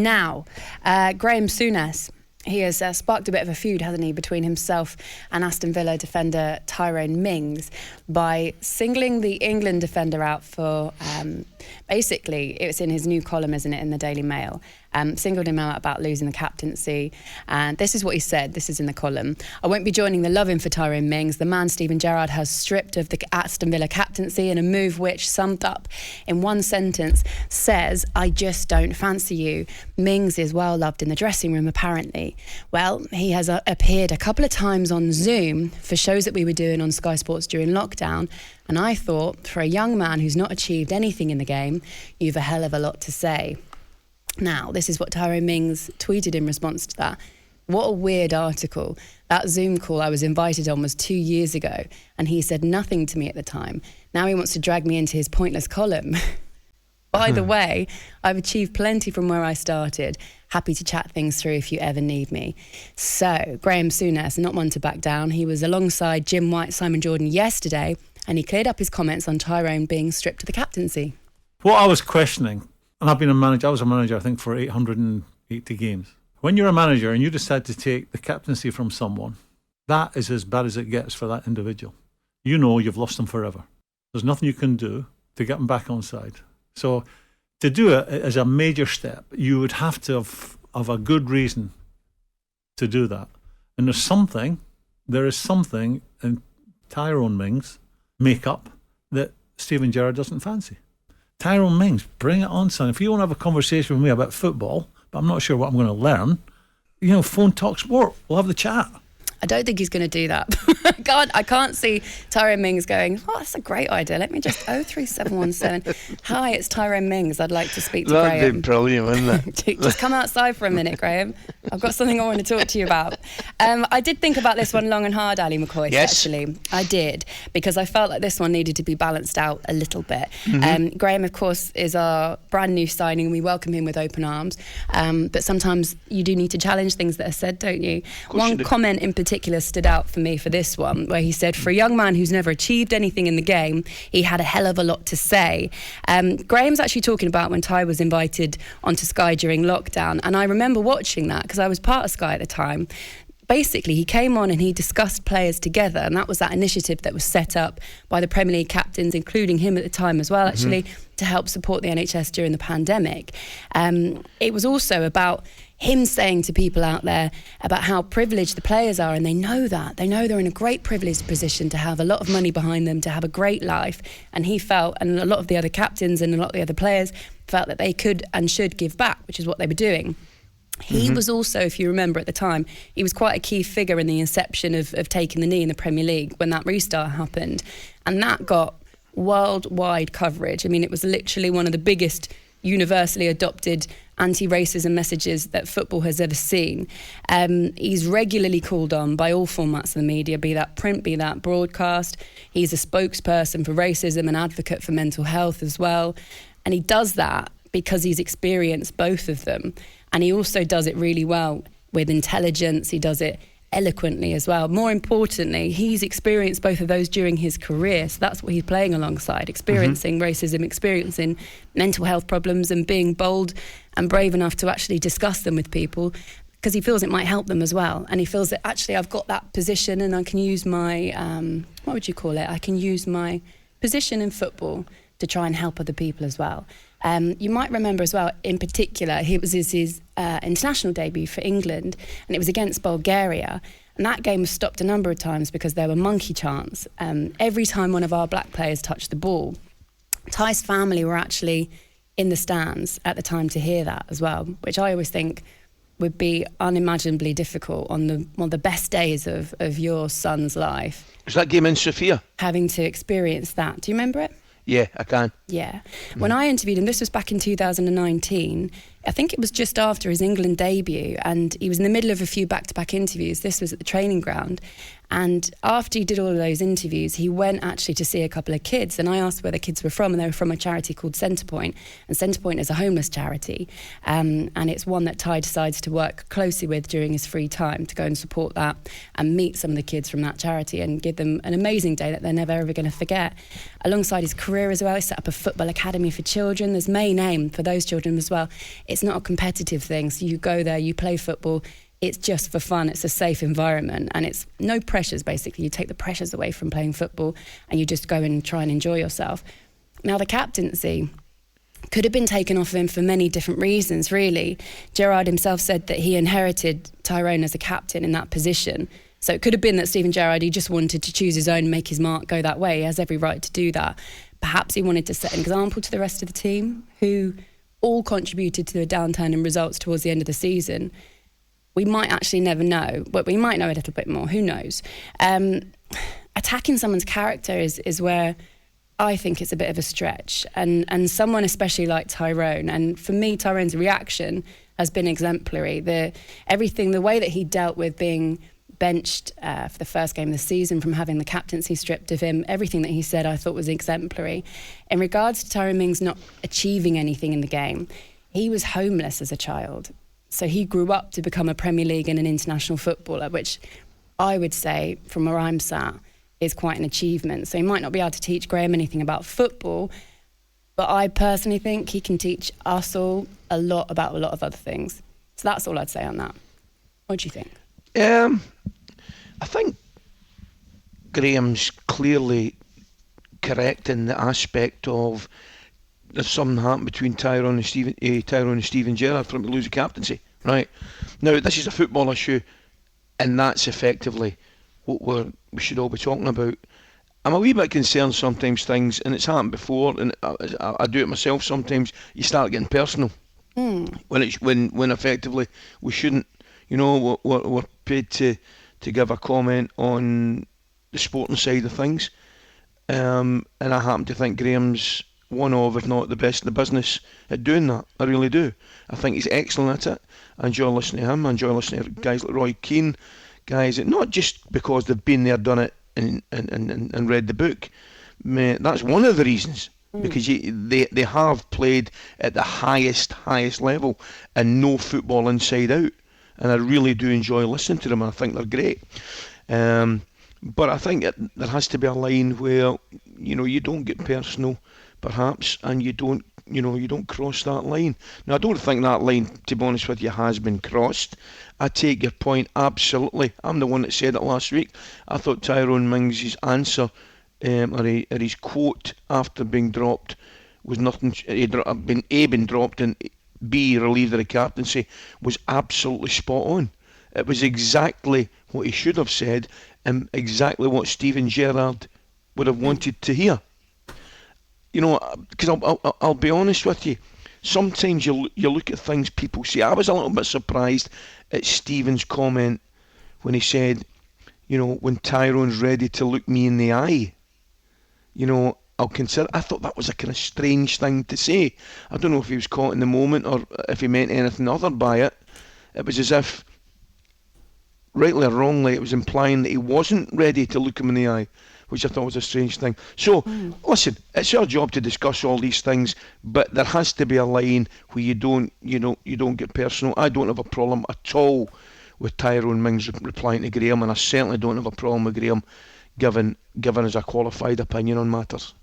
Now, Graeme Souness, he has sparked a bit of a feud, hasn't he, between himself and Aston Villa defender Tyrone Mings by singling the England defender out for, basically, it's in his new column, isn't it, in the Daily Mail, singled him out about losing the captaincy. And this is what he said, this is in the column. "I won't be joining the loving for Tyrone Mings. The man Steven Gerrard has stripped of the Aston Villa captaincy in a move which, summed up in one sentence, says, I just don't fancy you. Mings is well loved in the dressing room, apparently." Well, he has appeared a couple of times on Zoom for shows that we were doing on Sky Sports during lockdown. And I thought, for a young man who's not achieved anything in the game, you've a hell of a lot to say. Now, this is what Tyrone Mings tweeted in response to that. What a weird article. That Zoom call I was invited on was 2 years ago, and he said nothing to me at the time. Now he wants to drag me into his pointless column. By the way, I've achieved plenty from where I started. Happy to chat things through if you ever need me. So, Graeme Souness, not one to back down. He was alongside Jim White, Simon Jordan yesterday, and he cleared up his comments on Tyrone being stripped of the captaincy. What I was questioning, and I've been a manager, I was a manager, I think, for 880 games. When you're a manager and you decide to take the captaincy from someone, that is as bad as it gets for that individual. You know you've lost them forever. There's nothing you can do to get them back on side. So to do it as a major step, you would have to have a good reason to do that. And there is something in Tyrone Mings' makeup that Steven Gerrard doesn't fancy. Tyrone Mings, bring it on, son. If you want to have a conversation with me about football, but I'm not sure what I'm going to learn, phone talkSPORT. We'll have the chat. I don't think he's going to do that. I can't see Tyrone Mings going, oh, that's a great idea. Let me just 03717. Hi, it's Tyrone Mings. I'd like to speak to Graeme. That'd be brilliant, wouldn't it? Just come outside for a minute, Graeme. I've got something I want to talk to you about. I did think about this one long and hard, Ali McCoy. Yes. Actually. I did, because I felt like this one needed to be balanced out a little bit. Graeme, of course, is our brand new signing. We welcome him with open arms. But sometimes you do need to challenge things that are said, don't you? One comment in particular stood out for me for this one, where he said, for a young man who's never achieved anything in the game, he had a hell of a lot to say. Graeme's actually talking about when Ty was invited onto Sky during lockdown, and I remember watching that because I was part of Sky at the time. Basically, he came on and he discussed players together, and that was that initiative that was set up by the Premier League captains, including him at the time as well, actually, to help support the NHS during the pandemic. It was also about him saying to people out there about how privileged the players are, and they know that. They know they're in a great privileged position to have a lot of money behind them, to have a great life. And he felt, and a lot of the other captains and a lot of the other players felt that they could and should give back, which is what they were doing. He was also, if you remember at the time, he was quite a key figure in the inception of taking the knee in the Premier League when that restart happened. And that got worldwide coverage. I mean, it was literally one of the biggest universally adopted anti-racism messages that football has ever seen. He's regularly called on by all formats of the media, be that print, be that broadcast. He's a spokesperson for racism and advocate for mental health as well. And he does that because he's experienced both of them. And he also does it really well with intelligence. He does it eloquently as well. More importantly, he's experienced both of those during his career. So that's what he's playing alongside, experiencing racism, experiencing mental health problems, and being bold and brave enough to actually discuss them with people, because he feels it might help them as well. And he feels that actually I've got that position and I can use my, what would you call it? I can use my position in football to try and help other people as well. You might remember as well, in particular, it was his international debut for England, and it was against Bulgaria. And that game was stopped a number of times because there were monkey chants. Every time one of our black players touched the ball, Ty's family were actually in the stands at the time to hear that as well, which I always think would be unimaginably difficult on one of the best days of your son's life. Was that game in Sofia? Having to experience that. Do you remember it? Yeah, I can. Yeah. When I interviewed him, this was back in 2019, I think it was just after his England debut, and he was in the middle of a few back-to-back interviews. This was at the training ground, And after he did all of those interviews, he went actually to see a couple of kids. And I asked where the kids were from, and they were from a charity called Centrepoint. And Centrepoint is a homeless charity. And it's one that Ty decides to work closely with during his free time to go and support that and meet some of the kids from that charity and give them an amazing day that they're never ever going to forget. Alongside his career as well, he set up a football academy for children. There's May Name for those children as well. It's not a competitive thing. So you go there, you play football. It's just for fun. It's a safe environment, and it's no pressures, basically. You take the pressures away from playing football and you just go and try and enjoy yourself. Now, the captaincy could have been taken off of him for many different reasons, really. Gerrard himself said that he inherited Tyrone as a captain in that position. So it could have been that Steven Gerrard, he just wanted to choose his own, make his mark, go that way. He has every right to do that. Perhaps he wanted to set an example to the rest of the team, who all contributed to the downturn in results towards the end of the season. We might actually never know, but we might know a little bit more. Who knows? Attacking someone's character is where I think it's a bit of a stretch. And someone especially like Tyrone, and for me, Tyrone's reaction has been exemplary. The way that he dealt with being benched for the first game of the season, from having the captaincy stripped of him, everything that he said I thought was exemplary. In regards to Tyrone Mings not achieving anything in the game, he was homeless as a child. So he grew up to become a Premier League and an international footballer, which I would say, from where I'm sat, is quite an achievement. So he might not be able to teach Graeme anything about football, but I personally think he can teach us all a lot about a lot of other things. So that's all I'd say on that. What do you think? I think Graeme's clearly correct in the aspect of there's something happened between Tyrone and Steven Gerrard for him to lose the captaincy. Right. Now, this is a football issue, and that's effectively what we should all be talking about. I'm a wee bit concerned sometimes and it's happened before, and I do it myself sometimes, you start getting personal. When effectively we shouldn't. You know, we're paid to give a comment on the sporting side of things. And I happen to think Graeme's one of, if not the best in the business at doing that. I really do. I think he's excellent at it. I enjoy listening to him. I enjoy listening to guys like Roy Keane, guys that not just because they've been there, done it, and read the book. That's one of the reasons. Because they have played at the highest level and know football inside out. And I really do enjoy listening to them. I think they're great. But I think there has to be a line where, you don't get personal, perhaps, and you don't cross that line. Now, I don't think that line, to be honest with you, has been crossed. I take your point, absolutely. I'm the one that said it last week. I thought Tyrone Mings' answer, or his quote after being dropped, was nothing. He'd been dropped and B, relieved of the captaincy, was absolutely spot on. It was exactly what he should have said and exactly what Steven Gerrard would have wanted to hear. Because I'll be honest with you, sometimes you look at things people say. I was a little bit surprised at Steven's comment when he said, when Tyrone's ready to look me in the eye, I'll consider. I thought that was a kind of strange thing to say. I don't know if he was caught in the moment or if he meant anything other by it. It was as if, rightly or wrongly, it was implying that he wasn't ready to look him in the eye, which I thought was a strange thing. So, listen, it's our job to discuss all these things, but there has to be a line where you don't get personal. I don't have a problem at all with Tyrone Mings replying to Graeme, and I certainly don't have a problem with Graeme giving us a qualified opinion on matters.